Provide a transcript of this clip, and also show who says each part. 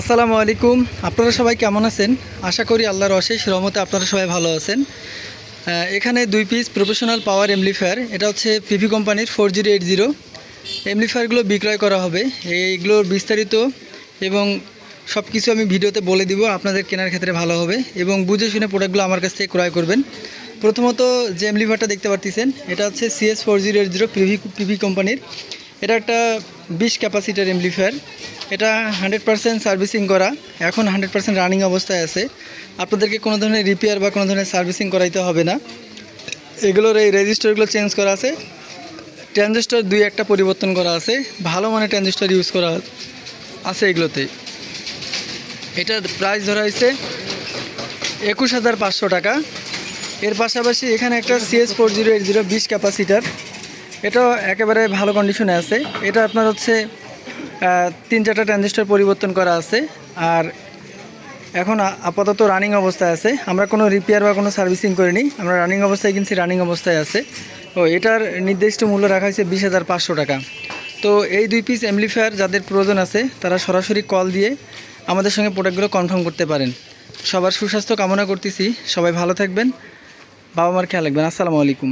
Speaker 1: আসসালামু আলাইকুম। আপনারা সবাই কেমন আছেন? আশা করি আল্লাহর অশেষ রহমতে আপনারা সবাই ভালো আছেন। এখানে 2 পিস প্রফেশনাল পাওয়ার এমপ্লিফায়ার, এটা হচ্ছে পিভি কোম্পানির 4080 এমপ্লিফায়ারগুলো বিক্রয় করা হবে। এইগুলোর বিস্তারিত এবং সব কিছু আমি ভিডিওতে বলে দিব, আপনাদের কেনার ক্ষেত্রে ভালো হবে এবং বুঝে শুনে প্রোডাক্টগুলো আমার কাছ থেকে ক্রয় করবেন। প্রথমত যে এমপ্লিফায়ারটা দেখতে পাচ্ছেন, এটা হচ্ছে CS4080 পিভি কোম্পানির। এটা একটা 20 ক্যাপাসিটার এমপ্লিফায়ার। এটা 100% সার্ভিসিং করা, এখন 100% রানিং অবস্থায় আছে। আপনাদেরকে কোনো ধরনের রিপেয়ার বা কোনো ধরনের সার্ভিসিং করাইতে হবে না। এগুলোর এই রেজিস্টারগুলো চেঞ্জ করা আছে, ট্রানজিস্টর 2-1টা পরিবর্তন করা আছে, ভালো মানের ট্রানজিস্টর ইউজ করা আছে এগুলোতে। এটার প্রাইস ধরা হয়েছে 21,500 টাকা। এর পাশাপাশি এখানে একটা CS4080 20 ক্যাপাসিটার, এটাও একেবারে ভালো কন্ডিশনে আছে। এটা আপনার হচ্ছে 3-4টা ট্রানজিস্টর পরিবর্তন করা আছে, আর এখন আপাতত রানিং অবস্থায় আছে। আমরা কোনো রিপেয়ার বা কোনো সার্ভিসিং করিনি, আমরা রানিং অবস্থায় কিনছি, রানিং অবস্থায় আছে। তো এটার নির্দিষ্ট মূল্য রাখা হয়েছে 20,500 টাকা। তো এই 2 পিস এমপ্লিফায়ার যাদের প্রয়োজন আছে তারা সরাসরি কল দিয়ে আমাদের সঙ্গে প্রোডাক্টগুলো কনফার্ম করতে পারেন। সবার সুস্বাস্থ্য কামনা করতেছি, সবাই ভালো থাকবেন, বাবা মার খেয়াল রাখবেন। আসসালামু আলাইকুম।